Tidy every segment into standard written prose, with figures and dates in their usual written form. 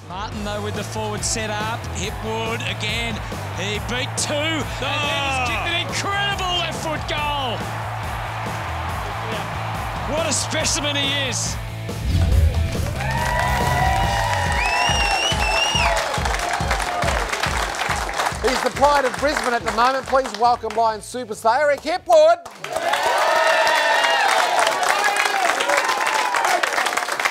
Martin, though, with the forward set up. Hipwood again. He beat two. And then he's kicked an incredible left foot goal. What a specimen he is. He's the pride of Brisbane at the moment. Please welcome Lions superstar Eric Hipwood.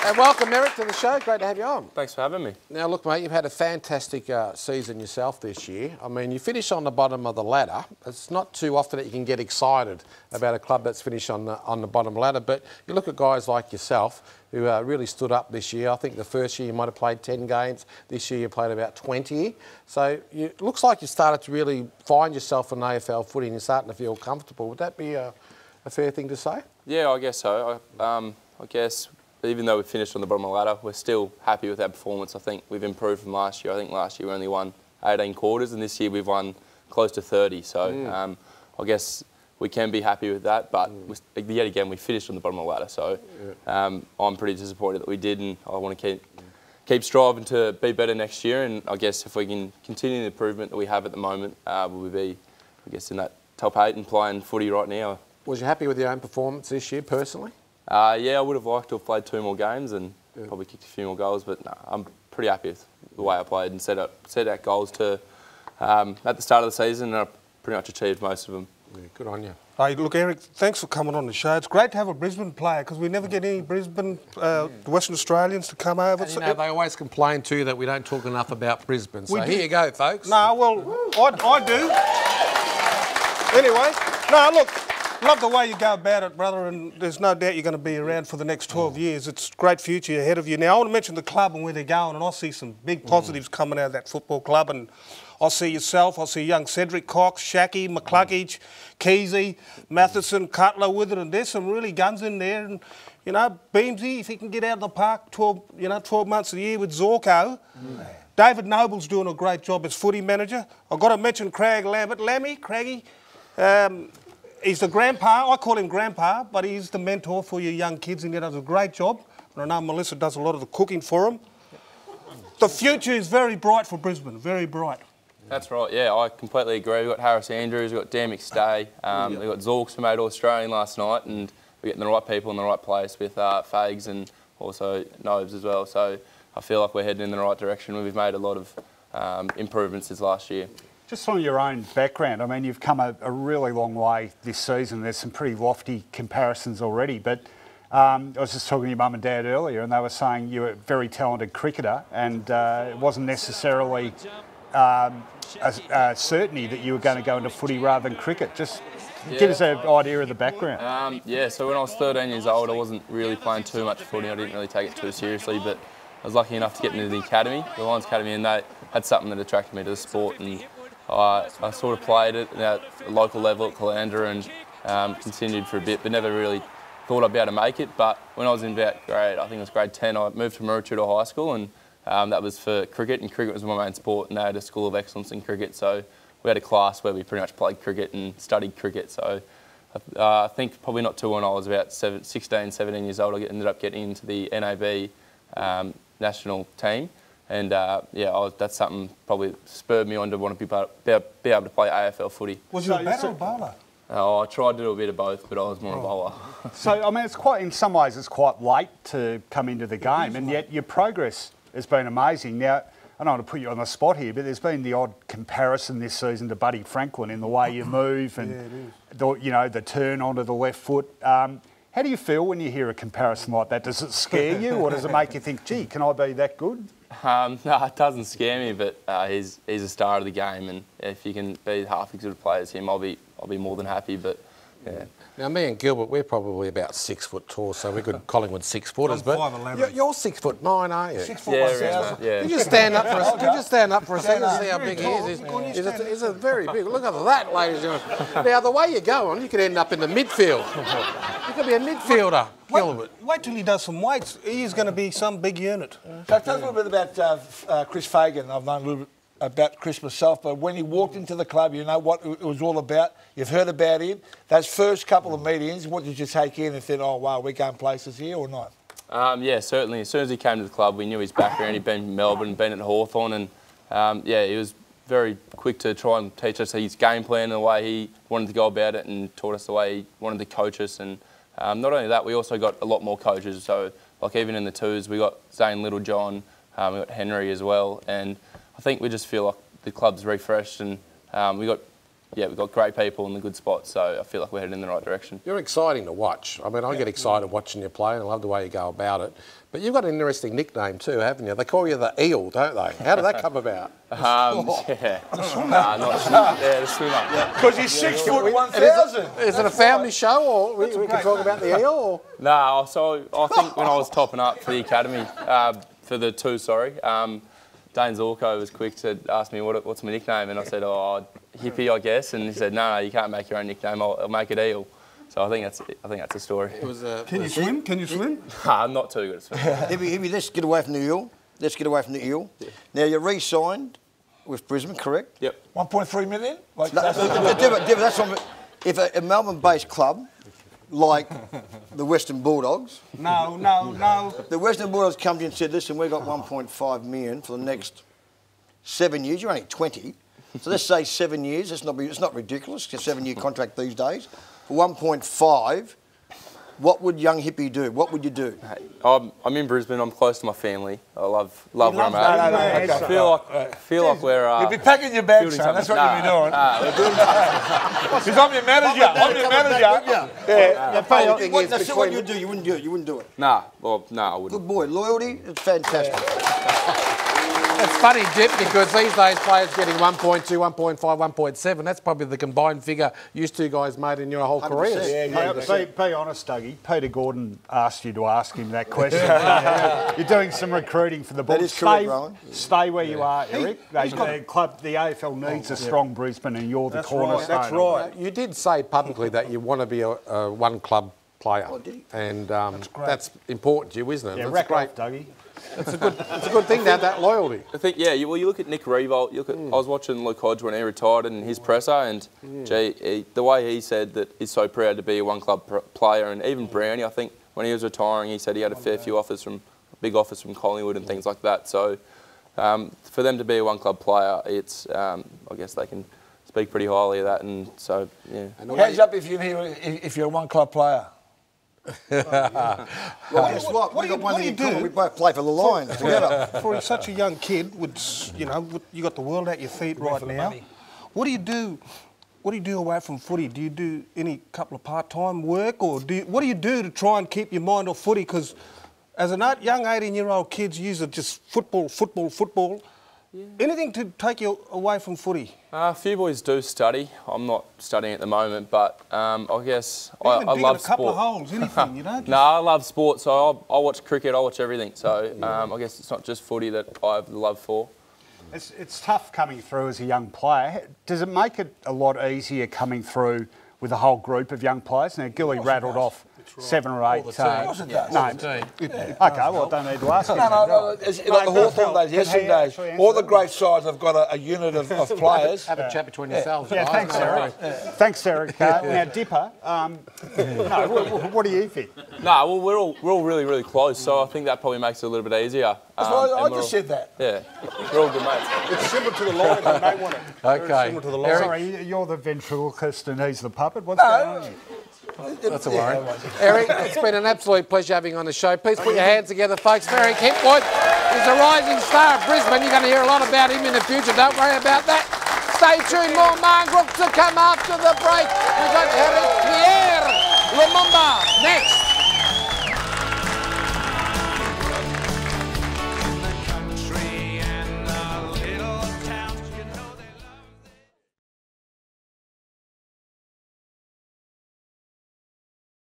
And welcome, Eric, to the show. Great to have you on. Thanks for having me. Now, look, mate, you've had a fantastic season yourself this year. I mean, you finished on the bottom of the ladder. It's not too often that you can get excited about a club that's finished on the bottom ladder, but you look at guys like yourself who really stood up this year. I think the first year you might have played 10 games. This year you played about 20. So it looks like you started to really find yourself in AFL footy and you're starting to feel comfortable. Would that be a fair thing to say? Yeah, I guess so. I guess even though we finished on the bottom of the ladder, we're still happy with our performance. I think we've improved from last year. I think last year we only won 18 quarters and this year we've won close to 30. So I guess we can be happy with that, but yet again we finished on the bottom of the ladder. So I'm pretty disappointed that we did, and I want to keep striving to be better next year. And I guess if we can continue the improvement that we have at the moment, we'll be, I guess, in that top 8 and playing footy right now. Was you happy with your own performance this year personally? Yeah, I would have liked to have played 2 more games and probably kicked a few more goals, but no, I'm pretty happy with the way I played and set out goals to at the start of the season, and I pretty much achieved most of them. Yeah, good on you. Hey, look, Eric, thanks for coming on the show. It's great to have a Brisbane player because we never get any Brisbane, Western Australians to come over. And, you know, they always complain too that we don't talk enough about Brisbane. So here you go, folks. No, well, I do. Anyway, no, look, love the way you go about it, brother, and there's no doubt you're going to be around for the next 12 years. It's a great future ahead of you. Now, I want to mention the club and where they're going, and I see some big positives coming out of that football club, and I see yourself, I see young Cedric Cox, Shacky, McCluggage, Keezy, Matheson, Cutler with it, and there's some really guns in there. And, you know, Beamsy, if he can get out of the park 12 months a year with Zorko. David Noble's doing a great job as footy manager. I've got to mention Craig Lambert. Craigie, he's the grandpa, I call him grandpa, but he's the mentor for your young kids and he does a great job. And I know Melissa does a lot of the cooking for them. The future is very bright for Brisbane, very bright. That's right, yeah, I completely agree. We've got Harris Andrews, we've got Dan McStay, we've got Zorks who made All-Australian last night, and we're getting the right people in the right place with Fags and also Nobes as well. So I feel like we're heading in the right direction. We've made a lot of improvements since last year. Just from your own background, I mean, you've come a really long way this season. There's some pretty lofty comparisons already, but I was just talking to your mum and dad earlier and they were saying you were a very talented cricketer and it wasn't necessarily a certainty that you were going to go into footy rather than cricket. Just give us an idea of the background. Yeah, so when I was 13 years old, I wasn't really playing too much footy. I didn't really take it too seriously, but I was lucky enough to get into the academy, the Lions Academy, and they had something that attracted me to the sport. And I sort of played it at a local level at Caloundra and continued for a bit, but never really thought I'd be able to make it. But when I was in about I think it was grade 10, I moved to Maroochydore High School, and that was for cricket, and cricket was my main sport, and they had a school of excellence in cricket. So we had a class where we pretty much played cricket and studied cricket. So I think probably not too when I was about 16, 17 years old, I ended up getting into the NAB national team. And yeah, that's something probably spurred me on to want to be able to play AFL footy. Was you a batter or bowler? I tried to do a bit of both, but I was more a bowler. So, I mean, in some ways it's quite late to come into the game, and yet your progress has been amazing. Now, I don't want to put you on the spot here, but there's been the odd comparison this season to Buddy Franklin in the way you move and the turn onto the left foot. How do you feel when you hear a comparison like that? Does it scare you, or does it make you think, gee, can I be that good? No, it doesn't scare me, but he's a star of the game, and if you can be half as good a player as him, I'll be more than happy. But yeah. Now, me and Gilbert, we're probably about 6 foot tall, so we're good Collingwood 6-footers. But 5'11". you're 6'9", aren't you? 6 foot yeah, yeah. Could you stand up for a second and see how big he is? He's a very big. Look at that, ladies and gentlemen. Now, the way you go on, you could end up in the midfield. You could be a midfielder, Gilbert. Wait till he does some weights. He is going to be some big unit. So tell us a little bit about Chris Fagan. I've known a little bit about Chris myself, but when he walked into the club, you know what it was all about. You've heard about him. Those first couple of meetings, what did you take in and think, oh, wow, we're going places here or not? Yeah, certainly. As soon as he came to the club, we knew his background. He'd been in Melbourne, been at Hawthorn, and yeah, he was very quick to try and teach us his game plan and the way he wanted to go about it, and taught us the way he wanted to coach us. And not only that, we also got a lot more coaches. So, like even in the twos, we got Zane Littlejohn, we got Henry as well, and I think we just feel like the club's refreshed, and we've got great people in the good spots, so I feel like we're heading in the right direction. You're exciting to watch. I mean, I get excited watching you play, and I love the way you go about it. But you've got an interesting nickname too, haven't you? They call you the Eel, don't they? How did that come about? Yeah. The swimmer. Because he's 6 foot 1,000. Is it a family show, or we can talk about the Eel? Or? No, so I think when I was topping up for the academy, for the two, Dane Zorko was quick to ask me what's my nickname, and I said, oh, Hippie, I guess, and he said, no, you can't make your own nickname. I'll make it Eel. So I think that's the story. Can you swim? Can you swim? I'm not too good at swimming. Hippie, let's get away from the Eel. Let's get away from the Eel. Yeah. Now you're re-signed with Brisbane, correct? Yep. 1.3 million. Like that's on. If a Melbourne-based club like the Western Bulldogs. No. The Western Bulldogs come to you and said, listen, we've got 1.5 million for the next 7 years. You're only 20. So let's say 7 years. It's not ridiculous. It's a 7-year contract these days. For 1.5, what would young Hippie do? What would you do? I'm in Brisbane. I'm close to my family. I love where I'm at. No. I feel like we're... You'll be packing your bags, son. That's what you'll be doing. Because I'm your manager. I'm your manager. That's what you'd do. You wouldn't do it. You wouldn't do it. I wouldn't. Good boy. Loyalty, it's fantastic. It's funny, Jip, because these days players getting 1.2, 1.5, 1.7, that's probably the combined figure you two guys made in your whole careers. Be honest, Dougie. Peter Gordon asked you to ask him that question. You're doing some recruiting for the Bulls. That is correct, Rowan. Stay where you are, Eric. The AFL needs a strong Brisbane, and you're the cornerstone. That's right. You did say publicly that you want to be a one-club player, and that's important to you, isn't it? Yeah, that's great, Dougie. It's a good thing to have that loyalty. I think, yeah, you look at Nick Revolt, I was watching Luke Hodge when he retired and his presser, and the way he said that he's so proud to be a one-club player, and even Brownie, I think, when he was retiring, he said he had a fair few big offers from Collingwood and things like that. So for them to be a one-club player, it's, I guess they can speak pretty highly of that, and so, yeah. Hands up if you're a one-club player. Well, guess what? We both play for the Lions together. For such a young kid, you got the world at your feet right now. What do you do? What do you do away from footy? Do you do any couple of part-time work, or what do you do to try and keep your mind off footy? Because as a young 18-year-old kid, you use it just football. Yeah. Anything to take you away from footy? A few boys do study. I'm not studying at the moment, but I guess I love a couple of holes, anything, you know? No, I love sport, so I watch cricket, I watch everything. So I guess it's not just footy that I have the love for. It's tough coming through as a young player. Does it make it a lot easier coming through with a whole group of young players? Now, Gilly rattled off 7 or 8. Of course it does. Okay, well, I don't need to ask you. No. It's like the Hawthorn days, yesterday days. All the great sides have got a unit of players. Have a chat between yourselves. Yeah, thanks, Eric. Thanks, Eric. Now, Dipper, what do you think? No, well, we're all really, really close, so I think that probably makes it a little bit easier. That's why I just said that. Yeah, we're all good mates. It's similar to the Lions, they may want it. Okay. Sorry, you're the ventriloquist and he's the puppet. What's going on here? That's a worry. Eric, it's been an absolute pleasure having you on the show. Please put your hands together, folks, for Eric Hipwood. He's a rising star of Brisbane. You're going to hear a lot about him in the future. Don't worry about that. Stay tuned. More Marngrook to come after the break. We've got Eric Lumumba next.